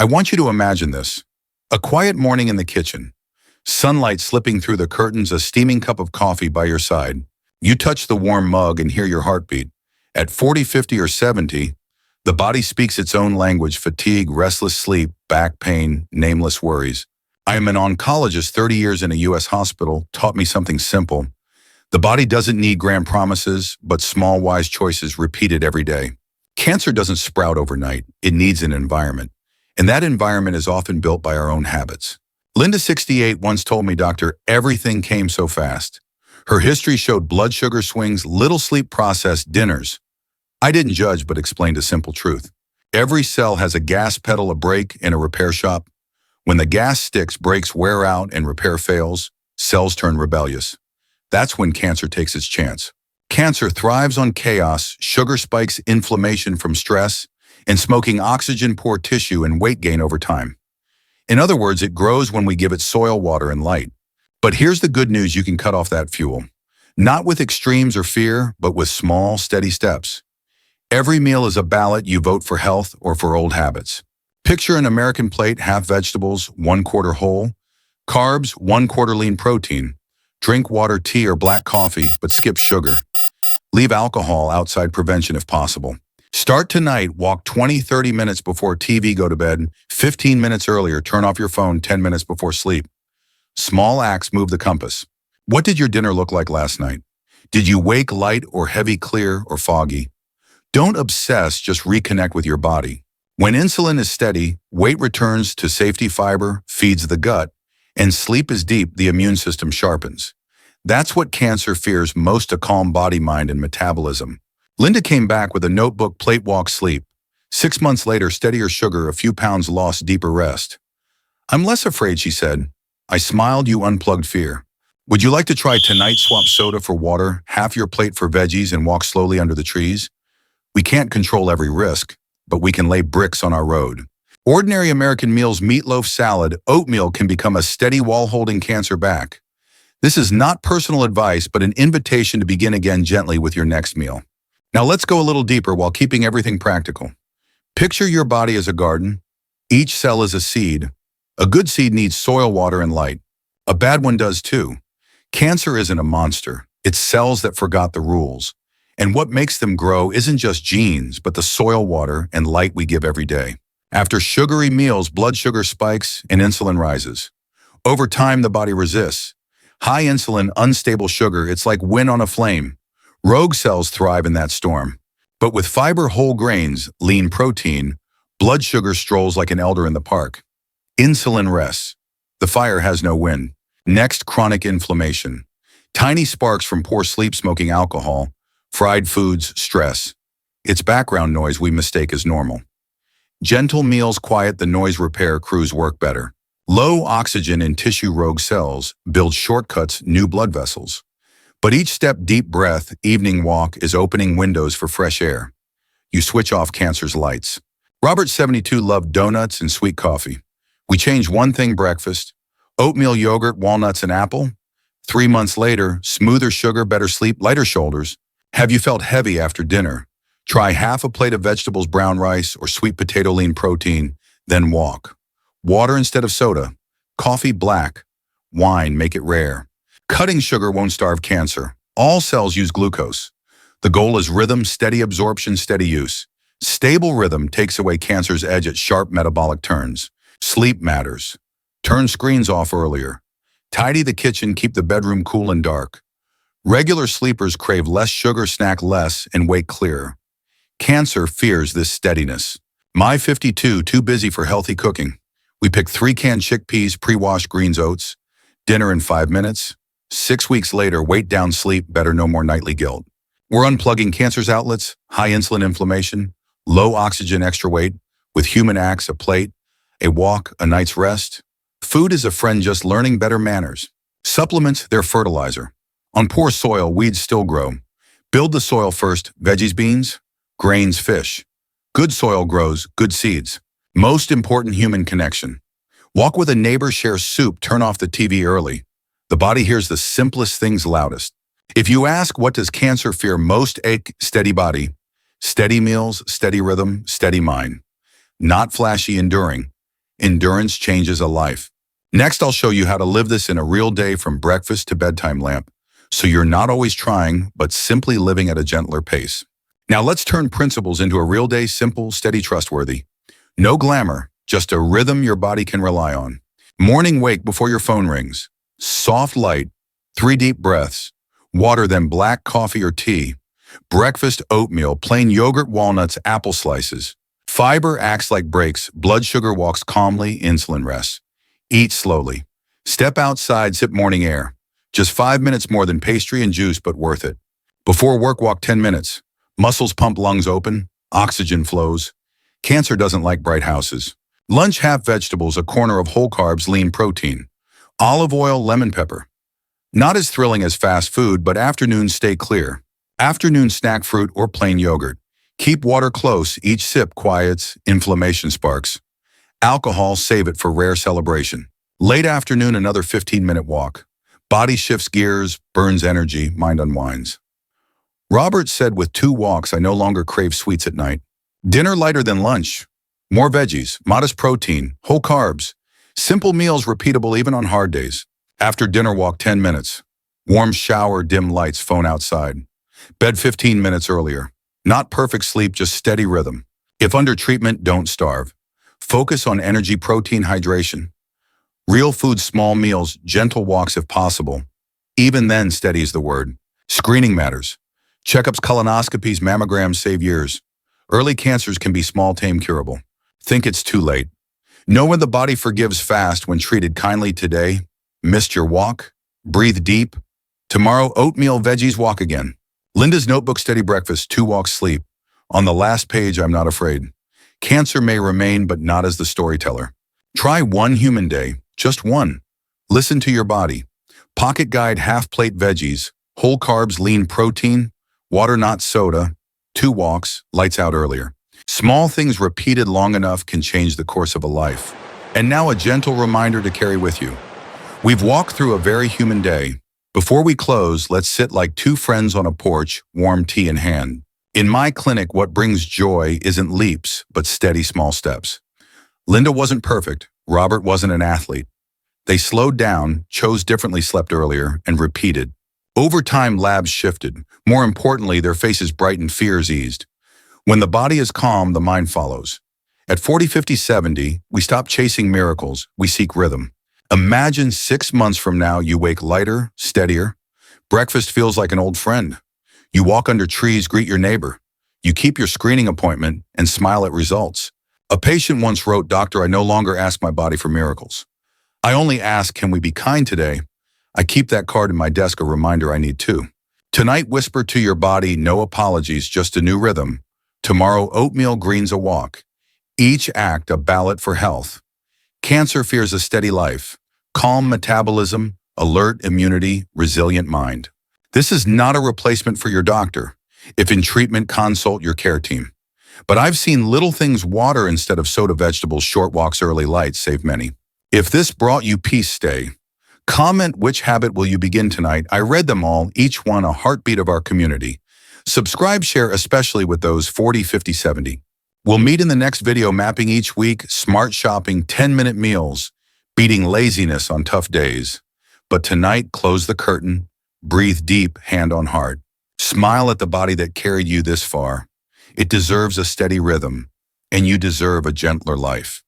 I want you to imagine this. A quiet morning in the kitchen. Sunlight slipping through the curtains, a steaming cup of coffee by your side. You touch the warm mug and hear your heartbeat. At 40, 50, or 70, the body speaks its own language: fatigue, restless sleep, back pain, nameless worries. I am an oncologist. 30 years in a U.S. hospital taught me something simple. The body doesn't need grand promises, but small, wise choices repeated every day. Cancer doesn't sprout overnight. It needs an environment. And that environment is often built by our own habits. Linda, 68, once told me, "Doctor, everything came so fast." Her history showed blood sugar swings, little sleep, processed dinners. I didn't judge, but explained a simple truth. Every cell has a gas pedal, a brake, and a repair shop. When the gas sticks, brakes wear out, and repair fails, cells turn rebellious. That's when cancer takes its chance. Cancer thrives on chaos, sugar spikes, inflammation from stress, and smoking oxygen, poor tissue, and weight gain over time. In other words, it grows when we give it soil, water, and light. But here's the good news: you can cut off that fuel. Not with extremes or fear, but with small, steady steps. Every meal is a ballot. You vote for health or for old habits. Picture an American plate: half vegetables, 1/4 whole. Carbs, 1/4 lean protein. Drink water, tea, or black coffee, but skip sugar. Leave alcohol outside prevention if possible. Start tonight. Walk 20, 30 minutes before TV, go to bed. 15 minutes earlier, turn off your phone 10 minutes before sleep. Small acts move the compass. What did your dinner look like last night? Did you wake light or heavy, clear or foggy? Don't obsess, just reconnect with your body. When insulin is steady, weight returns to safety, fiber feeds the gut, and sleep is deep, the immune system sharpens. That's what cancer fears most: a calm body, mind, and metabolism. Linda came back with a notebook: plate, walk, sleep. 6 months later, steadier sugar, a few pounds lost, deeper rest. "I'm less afraid," she said. I smiled. "You unplugged fear." Would you like to try tonight? Swap soda for water, half your plate for veggies, and walk slowly under the trees. We can't control every risk, but we can lay bricks on our road. Ordinary American meals: meatloaf, salad, oatmeal can become a steady wall holding cancer back. This is not personal advice, but an invitation to begin again gently with your next meal. Now let's go a little deeper while keeping everything practical. Picture your body as a garden. Each cell is a seed. A good seed needs soil, water, and light. A bad one does too. Cancer isn't a monster. It's cells that forgot the rules. And what makes them grow isn't just genes, but the soil, water, and light we give every day. After sugary meals, blood sugar spikes and insulin rises. Over time, the body resists. High insulin, unstable sugar, it's like wind on a flame. Rogue cells thrive in that storm. But with fiber, whole grains, lean protein, blood sugar strolls like an elder in the park. Insulin rests. The fire has no wind. Next, chronic inflammation. Tiny sparks from poor sleep, smoking, alcohol, fried foods, stress. It's background noise we mistake as normal. Gentle meals quiet the noise, repair crews work better. Low oxygen in tissue, rogue cells build shortcuts, new blood vessels. But each step, deep breath, evening walk, is opening windows for fresh air. You switch off cancer's lights. Robert, 72, loved donuts and sweet coffee. We changed one thing: breakfast. Oatmeal, yogurt, walnuts, and apple. 3 months later, smoother sugar, better sleep, lighter shoulders. Have you felt heavy after dinner? Try half a plate of vegetables, brown rice, or sweet potato, lean protein, then walk. Water instead of soda. Coffee, black. Wine, make it rare. Cutting sugar won't starve cancer. All cells use glucose. The goal is rhythm, steady absorption, steady use. Stable rhythm takes away cancer's edge at sharp metabolic turns. Sleep matters. Turn screens off earlier. Tidy the kitchen, keep the bedroom cool and dark. Regular sleepers crave less sugar, snack less, and wake clearer. Cancer fears this steadiness. My 52, too busy for healthy cooking. We pick 3 canned chickpeas, pre-washed greens, oats. Dinner in 5 minutes. 6 weeks later, weight down, sleep better, no more nightly guilt. We're unplugging cancer's outlets: high insulin, inflammation, low oxygen, extra weight, with human acts: a plate, a walk, a night's rest. Food is a friend, just learning better manners. Supplements, they're fertilizer. On poor soil, weeds still grow. Build the soil first: veggies, beans, grains, fish. Good soil grows good seeds. Most important, human connection. Walk with a neighbor, share soup, turn off the TV early. The body hears the simplest things loudest. If you ask, what does cancer fear most? Steady body, steady meals, steady rhythm, steady mind. Not flashy, enduring. Endurance changes a life. Next, I'll show you how to live this in a real day from breakfast to bedtime lamp, so you're not always trying, but simply living at a gentler pace. Now let's turn principles into a real day, simple, steady, trustworthy. No glamour, just a rhythm your body can rely on. Morning wake before your phone rings. Soft light, 3 deep breaths. Water, then black coffee or tea. Breakfast oatmeal, plain yogurt, walnuts, apple slices. Fiber acts like brakes, blood sugar walks calmly, insulin rests. Eat slowly. Step outside, sip morning air. Just 5 minutes more than pastry and juice, but worth it. Before work, walk 10 minutes. Muscles pump, lungs open, oxygen flows. Cancer doesn't like bright houses. Lunch, half vegetables, a corner of whole carbs, lean protein. Olive oil, lemon pepper. Not as thrilling as fast food, but afternoons stay clear. Afternoon snack, fruit or plain yogurt. Keep water close, each sip quiets, inflammation sparks. Alcohol, save it for rare celebration. Late afternoon, another 15-minute walk. Body shifts gears, burns energy, mind unwinds. Robert said, with 2 walks, I no longer crave sweets at night. Dinner lighter than lunch. More veggies, modest protein, whole carbs. Simple meals repeatable even on hard days. After dinner, walk 10 minutes. Warm shower, dim lights, phone outside. Bed 15 minutes earlier. Not perfect sleep, just steady rhythm. If under treatment, don't starve. Focus on energy, protein, hydration. Real food, small meals, gentle walks if possible. Even then, steady is the word. Screening matters. Checkups, colonoscopies, mammograms save years. Early cancers can be small, tame, curable. Think it's too late. Know when the body forgives fast when treated kindly today. Missed your walk? Breathe deep. Tomorrow, oatmeal, veggies, walk again. Linda's notebook, steady breakfast, 2 walks, sleep. On the last page, I'm not afraid. Cancer may remain, but not as the storyteller. Try 1 human day, just 1. Listen to your body. Pocket guide, half plate veggies, whole carbs, lean protein, water not soda, 2 walks, lights out earlier. Small things repeated long enough can change the course of a life. And now a gentle reminder to carry with you. We've walked through a very human day. Before we close, let's sit like 2 friends on a porch, warm tea in hand. In my clinic, what brings joy isn't leaps, but steady small steps. Linda wasn't perfect. Robert wasn't an athlete. They slowed down, chose differently, slept earlier, and repeated. Over time, labs shifted. More importantly, their faces brightened, fears eased. When the body is calm, the mind follows. At 40, 50, 70, we stop chasing miracles. We seek rhythm. Imagine 6 months from now, you wake lighter, steadier. Breakfast feels like an old friend. You walk under trees, greet your neighbor. You keep your screening appointment and smile at results. A patient once wrote, "Doctor, I no longer ask my body for miracles. I only ask, can we be kind today?" I keep that card in my desk, a reminder I need too. Tonight, whisper to your body, no apologies, just a new rhythm. Tomorrow, oatmeal, greens, a walk. Each act a ballot for health. Cancer fears a steady life. Calm metabolism, alert immunity, resilient mind. This is not a replacement for your doctor. If in treatment, consult your care team. But I've seen little things, water instead of soda, vegetables, short walks, early lights, save many. If this brought you peace, stay. Comment which habit will you begin tonight. I read them all, each one a heartbeat of our community. Subscribe, share, especially with those 40, 50, 70. We'll meet in the next video, mapping each week, smart shopping, 10-minute meals, beating laziness on tough days. But tonight, close the curtain, breathe deep, hand on heart. Smile at the body that carried you this far. It deserves a steady rhythm, and you deserve a gentler life.